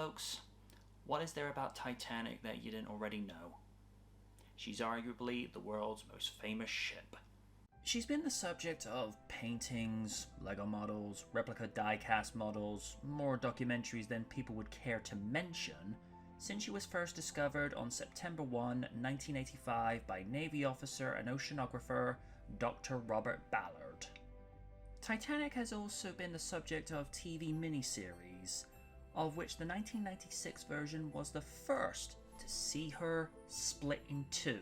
folks, what is there about Titanic that you didn't already know? She's arguably the world's most famous ship. She's been the subject of paintings, Lego models, replica die-cast models, more documentaries than people would care to mention, since she was first discovered on September 1, 1985 by Navy officer and oceanographer Dr. Robert Ballard. Titanic has also been the subject of TV miniseries, of which the 1996 version was the first to see her split in two.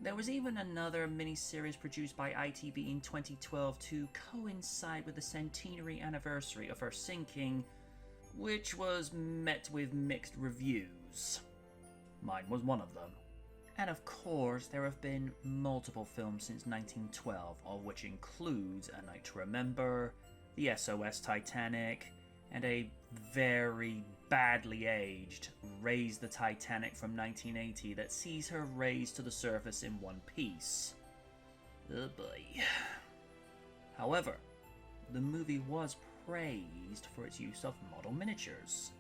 There was even another miniseries produced by ITV in 2012 to coincide with the centenary anniversary of her sinking, which was met with mixed reviews. Mine was one of them. And of course, there have been multiple films since 1912, all of which includes A Night to Remember, the SOS Titanic, and a very badly aged Raise the Titanic from 1980 that sees her raised to the surface in one piece. Oh boy. However, the movie was praised for its use of model miniatures.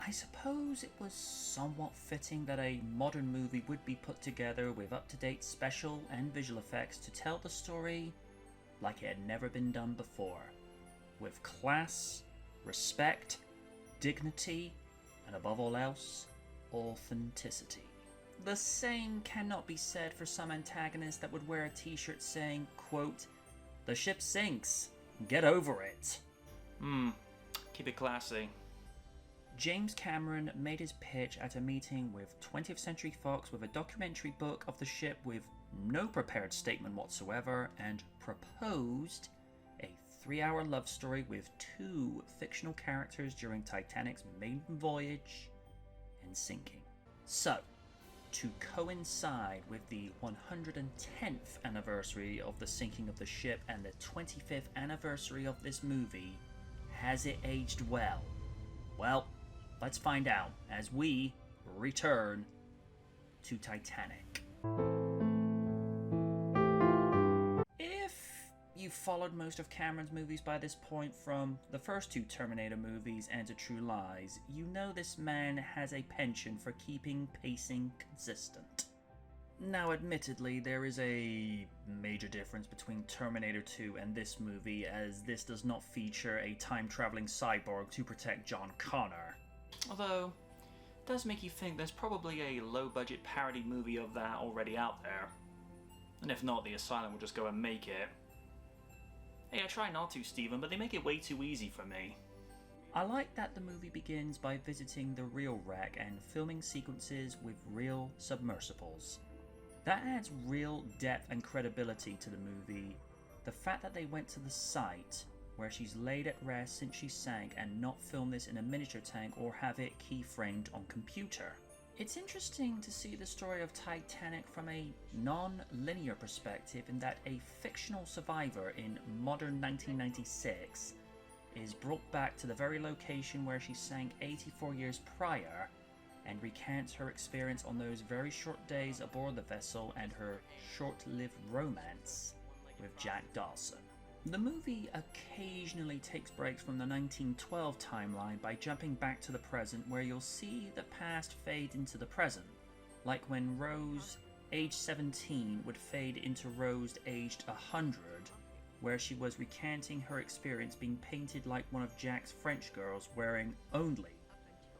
I suppose it was somewhat fitting that a modern movie would be put together with up-to-date special and visual effects to tell the story like it had never been done before, with class, respect, dignity, and above all else, authenticity. The same cannot be said for some antagonists that would wear a t-shirt saying, quote, "The ship sinks, get over it." Keep it classy. James Cameron made his pitch at a meeting with 20th Century Fox with a documentary book of the ship with no prepared statement whatsoever, and proposed a 3-hour love story with 2 fictional characters during Titanic's maiden voyage and sinking. So, to coincide with the 110th anniversary of the sinking of the ship and the 25th anniversary of this movie, has it aged well? Well, let's find out as we return to Titanic. If you've followed most of Cameron's movies by this point, from the first 2 Terminator movies and to True Lies, you know this man has a penchant for keeping pacing consistent. Now, admittedly, there is a major difference between Terminator 2 and this movie, as this does not feature a time-traveling cyborg to protect John Connor. Although, it does make you think there's probably a low-budget parody movie of that already out there. And if not, the Asylum will just go and make it. Hey, I try not to, Steven, but they make it way too easy for me. I like that the movie begins by visiting the real wreck and filming sequences with real submersibles. That adds real depth and credibility to the movie. The fact that they went to the site where she's laid at rest since she sank and not film this in a miniature tank or have it keyframed on computer. It's interesting to see the story of Titanic from a non-linear perspective, in that a fictional survivor in modern 1996 is brought back to the very location where she sank 84 years prior and recants her experience on those very short days aboard the vessel and her short-lived romance with Jack Dawson. The movie occasionally takes breaks from the 1912 timeline by jumping back to the present, where you'll see the past fade into the present, like when Rose, aged 17, would fade into Rose, aged 100, where she was recanting her experience being painted like one of Jack's French girls wearing only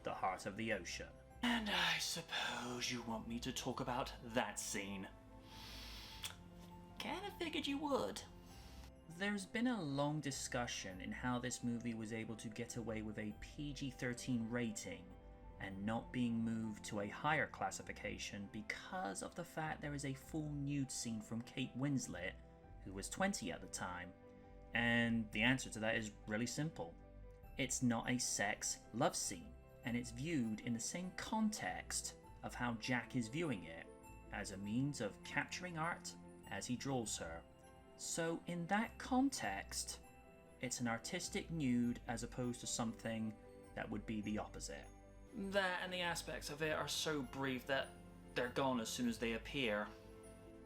the heart of the ocean. And I suppose you want me to talk about that scene. Kinda figured you would. There's been a long discussion in how this movie was able to get away with a PG-13 rating and not being moved to a higher classification because of the fact there is a full nude scene from Kate Winslet, who was 20 at the time. And the answer to that is really simple. It's not a sex love scene, and it's viewed in the same context of how Jack is viewing it, as a means of capturing art as he draws her. So in that context, it's an artistic nude as opposed to something that would be the opposite. That and the aspects of it are so brief that they're gone as soon as they appear.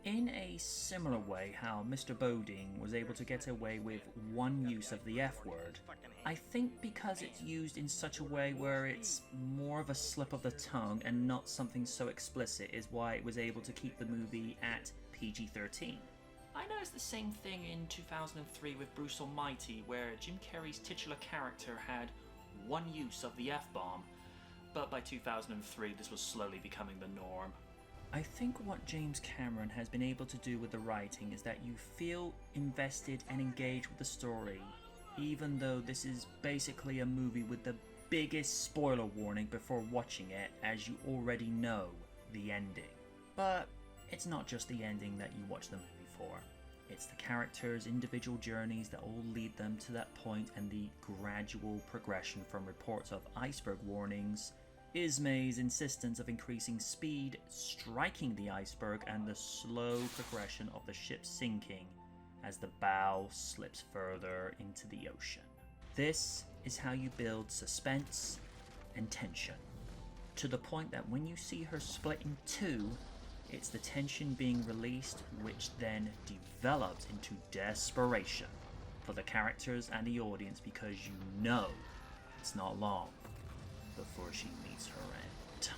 In a similar way how Mr. Boding was able to get away with one use of the F word, I think because it's used in such a way where it's more of a slip of the tongue and not something so explicit is why it was able to keep the movie at PG-13. I noticed the same thing in 2003 with Bruce Almighty, where Jim Carrey's titular character had one use of the F-bomb, but by 2003 this was slowly becoming the norm. I think what James Cameron has been able to do with the writing is that you feel invested and engaged with the story, even though this is basically a movie with the biggest spoiler warning before watching it, as you already know the ending. But it's not just the ending that you watch the movie for. It's the characters' individual journeys that all lead them to that point, and the gradual progression from reports of iceberg warnings, Ismay's insistence of increasing speed, striking the iceberg, and the slow progression of the ship sinking as the bow slips further into the ocean. This is how you build suspense and tension, to the point that when you see her split in two, it's the tension being released, which then develops into desperation for the characters and the audience, because you know it's not long before she meets her end.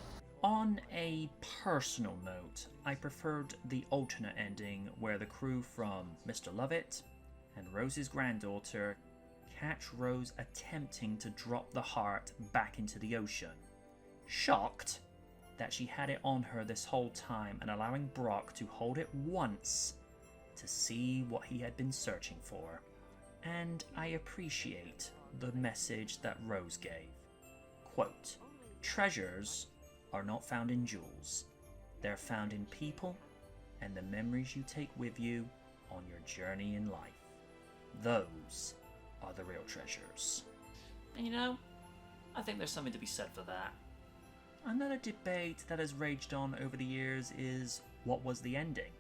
On a personal note, I preferred the alternate ending where the crew from Mr. Lovett and Rose's granddaughter catch Rose attempting to drop the heart back into the ocean, shocked that she had it on her this whole time, and allowing Brock to hold it once to see what he had been searching for. And I appreciate the message that Rose gave. Quote, "Treasures are not found in jewels. They're found in people and the memories you take with you on your journey in life. Those are the real treasures." And you know, I think there's something to be said for that. Another debate that has raged on over the years is, what was the ending?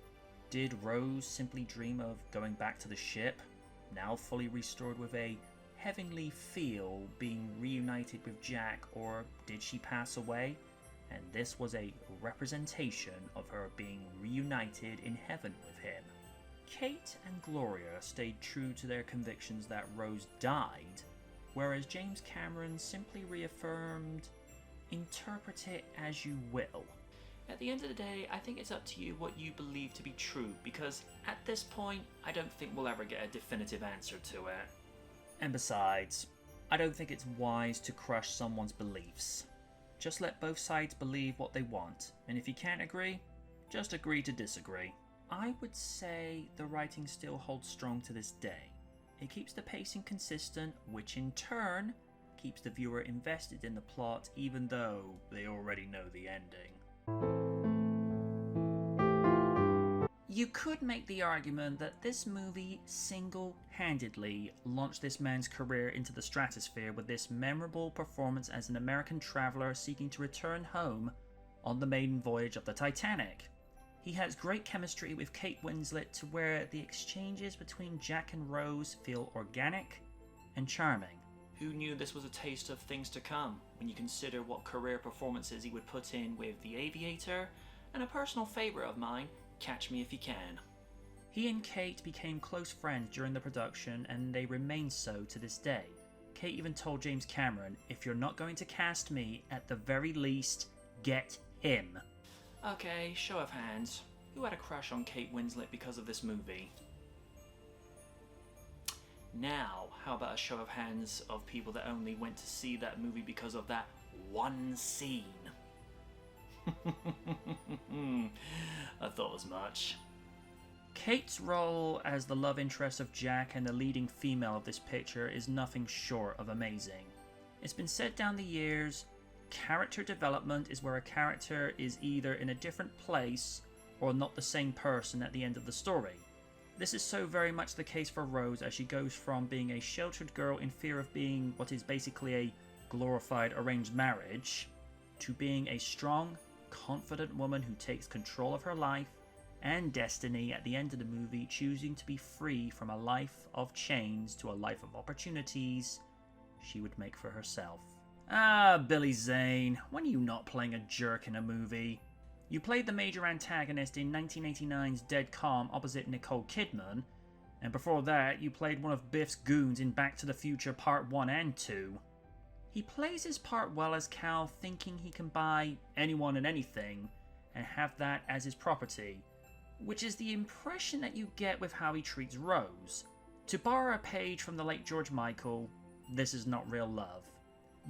Did Rose simply dream of going back to the ship, now fully restored with a heavenly feel, being reunited with Jack, or did she pass away and this was a representation of her being reunited in heaven with him? Kate and Gloria stayed true to their convictions that Rose died, whereas James Cameron simply reaffirmed, interpret it as you will. At the end of the day, I think it's up to you what you believe to be true, because at this point, I don't think we'll ever get a definitive answer to it. And besides, I don't think it's wise to crush someone's beliefs. Just let both sides believe what they want, and if you can't agree, just agree to disagree. I would say the writing still holds strong to this day. It keeps the pacing consistent, which in turn keeps the viewer invested in the plot even though they already know the ending. You could make the argument that this movie single-handedly launched this man's career into the stratosphere with this memorable performance as an American traveler seeking to return home on the maiden voyage of the Titanic. He has great chemistry with Kate Winslet to where the exchanges between Jack and Rose feel organic and charming. Who knew this was a taste of things to come, when you consider what career performances he would put in with The Aviator, and a personal favourite of mine, Catch Me If You Can. He and Kate became close friends during the production, and they remain so to this day. Kate even told James Cameron, "If you're not going to cast me, at the very least, get him." Okay, show of hands. Who had a crush on Kate Winslet because of this movie? Now, how about a show of hands of people that only went to see that movie because of that one scene? I thought as much. Kate's role as the love interest of Jack and the leading female of this picture is nothing short of amazing. It's been said down the years, character development is where a character is either in a different place or not the same person at the end of the story. This is so very much the case for Rose, as she goes from being a sheltered girl in fear of being what is basically a glorified arranged marriage, to being a strong, confident woman who takes control of her life and destiny at the end of the movie, choosing to be free from a life of chains to a life of opportunities she would make for herself. Ah, Billy Zane, when are you not playing a jerk in a movie? You played the major antagonist in 1989's Dead Calm opposite Nicole Kidman, and before that you played one of Biff's goons in Back to the Future Part 1 and 2. He plays his part well as Cal, thinking he can buy anyone and anything and have that as his property, which is the impression that you get with how he treats Rose. To borrow a page from the late George Michael, this is not real love.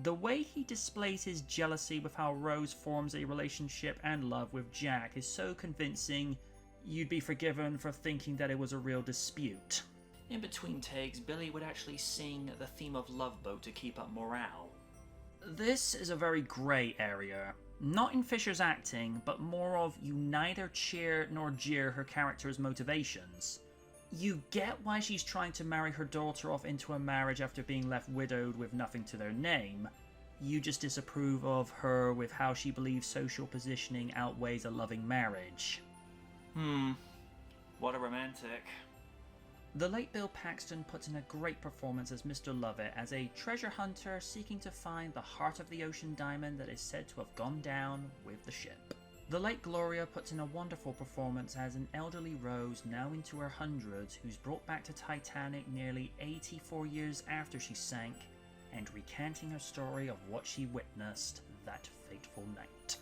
The way he displays his jealousy with how Rose forms a relationship and love with Jack is so convincing, you'd be forgiven for thinking that it was a real dispute. In between takes, Billy would actually sing the theme of Love Boat to keep up morale. This is a very grey area. Not in Fisher's acting, but more of you neither cheer nor jeer her character's motivations. You get why she's trying to marry her daughter off into a marriage after being left widowed with nothing to their name. You just disapprove of her with how she believes social positioning outweighs a loving marriage. What a romantic. The late Bill Paxton puts in a great performance as Mr. Lovett as a treasure hunter seeking to find the heart of the ocean diamond that is said to have gone down with the ship. The late Gloria puts in a wonderful performance as an elderly Rose now into her hundreds who's brought back to Titanic nearly 84 years after she sank and recanting her story of what she witnessed that fateful night.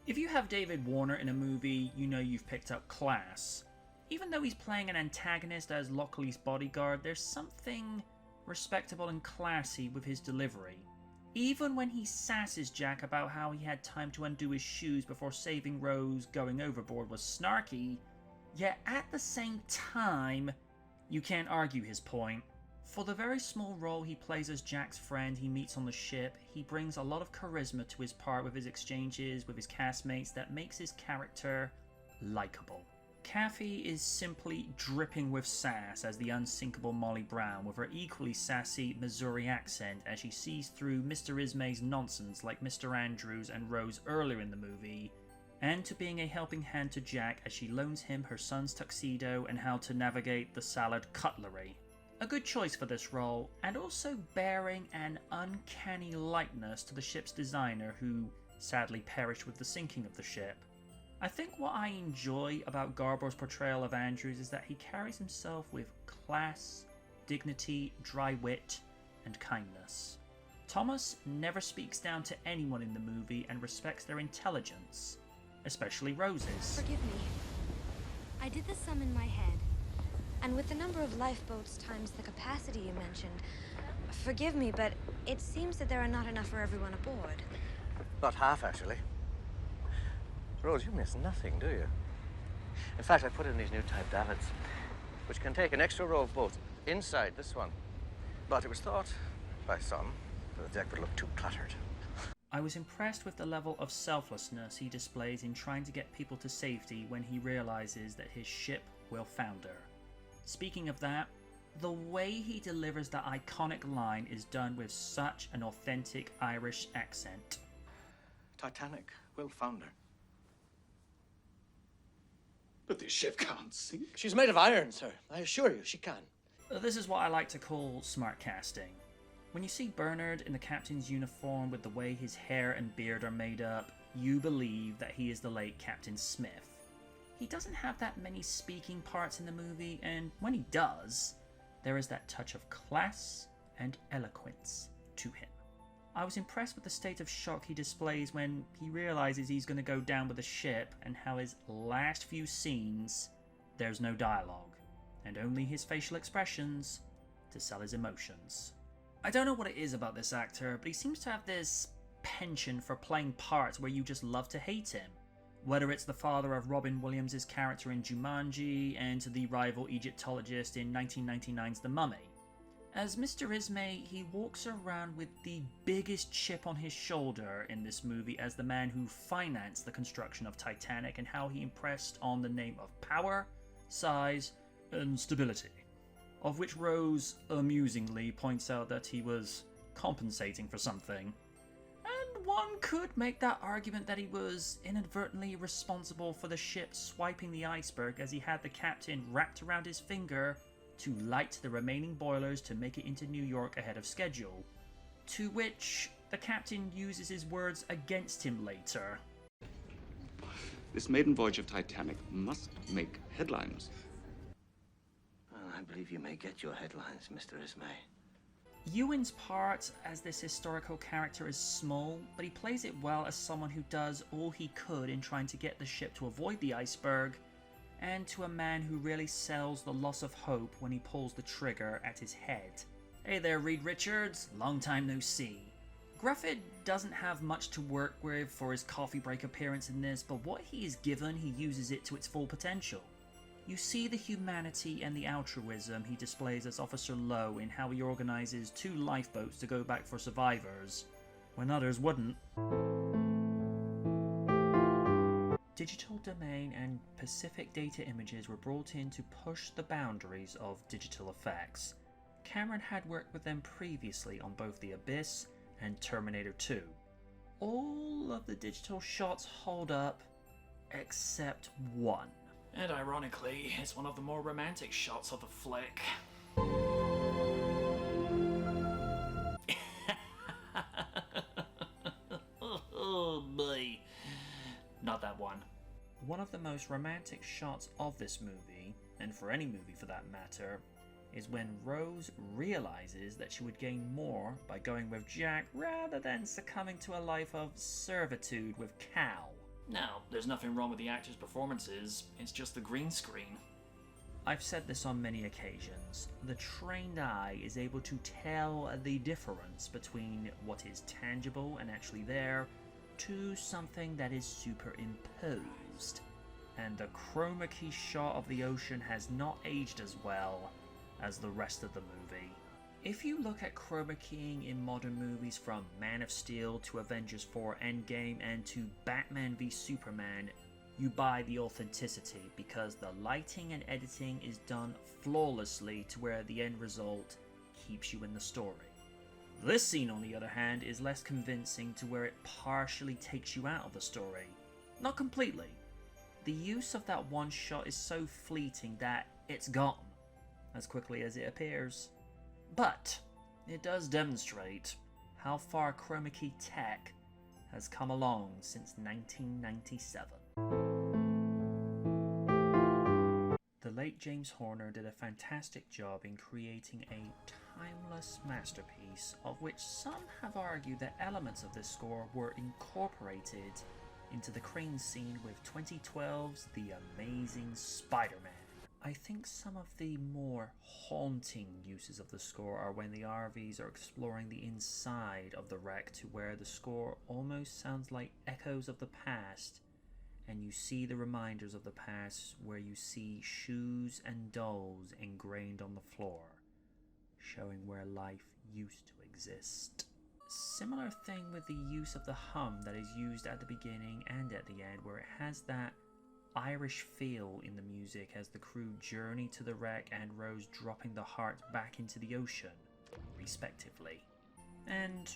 If you have David Warner in a movie, you know you've picked up class. Even though he's playing an antagonist as Lockley's bodyguard, there's something respectable and classy with his delivery. Even when he sasses Jack about how he had time to undo his shoes before saving Rose going overboard was snarky, yet at the same time, you can't argue his point. For the very small role he plays as Jack's friend he meets on the ship, he brings a lot of charisma to his part with his exchanges with his castmates that makes his character likable. Kathy is simply dripping with sass as the unsinkable Molly Brown with her equally sassy Missouri accent as she sees through Mr. Ismay's nonsense like Mr. Andrews and Rose earlier in the movie, and to being a helping hand to Jack as she loans him her son's tuxedo and how to navigate the salad cutlery. A good choice for this role, and also bearing an uncanny likeness to the ship's designer who sadly perished with the sinking of the ship. I think what I enjoy about Garbo's portrayal of Andrews is that he carries himself with class, dignity, dry wit, and kindness. Thomas never speaks down to anyone in the movie and respects their intelligence, especially Rose's. Forgive me. I did the sum in my head, and with the number of lifeboats times the capacity you mentioned, forgive me, but it seems that there are not enough for everyone aboard. Not half, actually. Rose, you miss nothing, do you? In fact, I put in these new type davits, which can take an extra row of boats inside this one. But it was thought by some that the deck would look too cluttered. I was impressed with the level of selflessness he displays in trying to get people to safety when he realizes that his ship will founder. Speaking of that, the way he delivers the iconic line is done with such an authentic Irish accent. Titanic will founder. But this ship can't sink. She's made of iron, sir. I assure you, she can. This is what I like to call smart casting. When you see Bernard in the captain's uniform with the way his hair and beard are made up, you believe that he is the late Captain Smith. He doesn't have that many speaking parts in the movie, and when he does, there is that touch of class and eloquence to him. I was impressed with the state of shock he displays when he realizes he's going to go down with the ship, and how his last few scenes, there's no dialogue, and only his facial expressions to sell his emotions. I don't know what it is about this actor, but he seems to have this penchant for playing parts where you just love to hate him. Whether it's the father of Robin Williams' character in Jumanji, and the rival Egyptologist in 1999's The Mummy. As Mr. Ismay, he walks around with the biggest chip on his shoulder in this movie as the man who financed the construction of Titanic, and how he impressed on the name of power, size, and stability. Of which Rose amusingly points out that he was compensating for something. And one could make that argument that he was inadvertently responsible for the ship swiping the iceberg as he had the captain wrapped around his finger to light the remaining boilers to make it into New York ahead of schedule, to which the captain uses his words against him later. This maiden voyage of Titanic must make headlines. Well, I believe you may get your headlines, Mr. Ismay. Ewan's part as this historical character is small, but he plays it well as someone who does all he could in trying to get the ship to avoid the iceberg, and to a man who really sells the loss of hope when he pulls the trigger at his head. Hey there, Reed Richards, long time no see. Grufford doesn't have much to work with for his coffee break appearance in this, but what he is given, he uses it to its full potential. You see the humanity and the altruism he displays as Officer Lowe in how he organizes 2 lifeboats to go back for survivors, when others wouldn't. Digital domain and Pacific data images were brought in to push the boundaries of digital effects. Cameron had worked with them previously on both The Abyss and Terminator 2. All of the digital shots hold up, except one. And ironically, it's one of the more romantic shots of the flick. Oh boy. Not that one. One of the most romantic shots of this movie, and for any movie for that matter, is when Rose realizes that she would gain more by going with Jack rather than succumbing to a life of servitude with Cal. Now, there's nothing wrong with the actors' performances, it's just the green screen. I've said this on many occasions. The trained eye is able to tell the difference between what is tangible and actually there to something that is superimposed. And the chroma key shot of the ocean has not aged as well as the rest of the movie. If you look at chroma keying in modern movies from Man of Steel to Avengers 4 Endgame and to Batman v Superman, you buy the authenticity because the lighting and editing is done flawlessly to where the end result keeps you in the story. This scene, on the other hand, is less convincing to where it partially takes you out of the story. Not completely. The use of that one shot is so fleeting that it's gone as quickly as it appears. But it does demonstrate how far chroma key tech has come along since 1997. The late James Horner did a fantastic job in creating a timeless masterpiece, of which some have argued that elements of this score were incorporated into the crane scene with 2012's The Amazing Spider-Man. I think some of the more haunting uses of the score are when the RVs are exploring the inside of the wreck to where the score almost sounds like echoes of the past, and you see the reminders of the past where you see shoes and dolls ingrained on the floor, showing where life used to exist. Similar thing with the use of the hum that is used at the beginning and at the end, where it has that Irish feel in the music as the crew journey to the wreck and Rose dropping the heart back into the ocean, respectively. And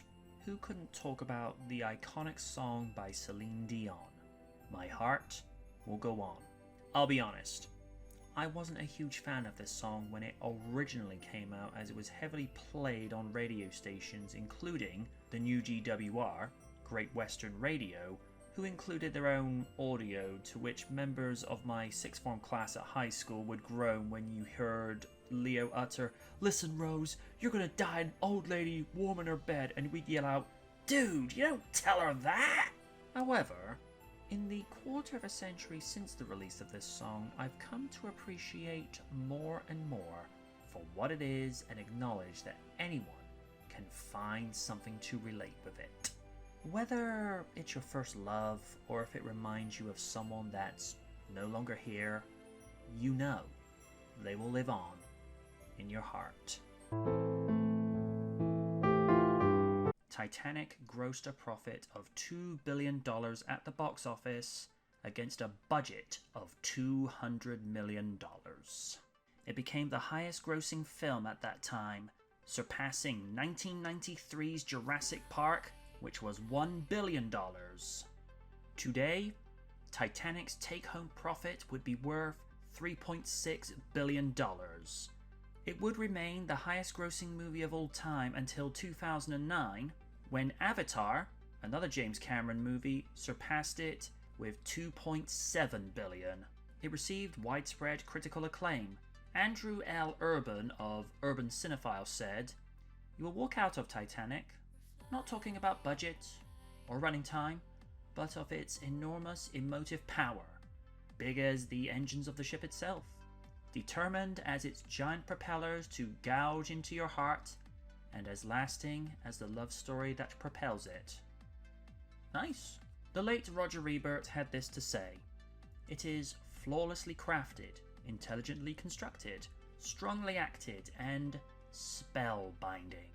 who couldn't talk about the iconic song by Celine Dion, My Heart Will Go On. I'll be honest, I wasn't a huge fan of this song when it originally came out, as it was heavily played on radio stations including the new GWR, Great Western Radio, who included their own audio, to which members of my sixth form class at high school would groan when you heard Leo utter, "Listen Rose, you're gonna die an old lady warm in her bed," and we'd yell out, "Dude, you don't tell her that!" However, in the quarter of a century since the release of this song, I've come to appreciate more and more for what it is and acknowledge that anyone can find something to relate with it. Whether it's your first love, or if it reminds you of someone that's no longer here, you know they will live on in your heart. Titanic grossed a profit of $2 billion at the box office against a budget of $200 million. It became the highest grossing film at that time, surpassing 1993's Jurassic Park, which was $1 billion. Today, Titanic's take-home profit would be worth $3.6 billion. It would remain the highest grossing movie of all time until 2009, when Avatar, another James Cameron movie, surpassed it with $2.7 billion. It received widespread critical acclaim. Andrew L. Urban of Urban Cinephile said, "You will walk out of Titanic not talking about budget or running time, but of its enormous emotive power, big as the engines of the ship itself, determined as its giant propellers to gouge into your heart, and as lasting as the love story that propels it." Nice. The late Roger Ebert had this to say: "It is flawlessly crafted, intelligently constructed, strongly acted, and spellbinding."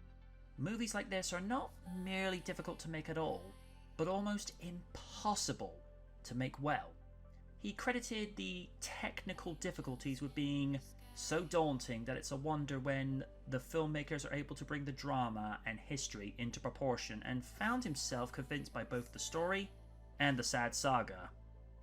Movies like this are not merely difficult to make at all, but almost impossible to make well. He credited the technical difficulties with being so daunting that it's a wonder when the filmmakers are able to bring the drama and history into proportion, and found himself convinced by both the story and the sad saga.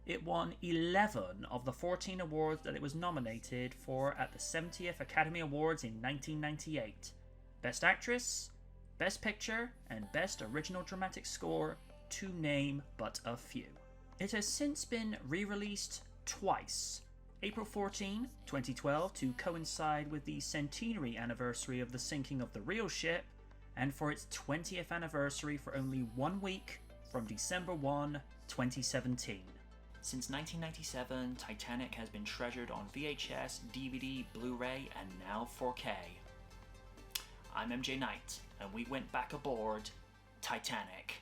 It won 11 of the 14 awards that it was nominated for at the 70th Academy Awards in 1998. Best Actress, Best Picture, and Best Original Dramatic Score, to name but a few. It has since been re-released twice. April 14, 2012, to coincide with the centenary anniversary of the sinking of the real ship, and for its 20th anniversary for only 1 week from December 1, 2017. Since 1997, Titanic has been treasured on VHS, DVD, Blu-ray, and now 4K. I'm MJ Knight, and we went back aboard Titanic.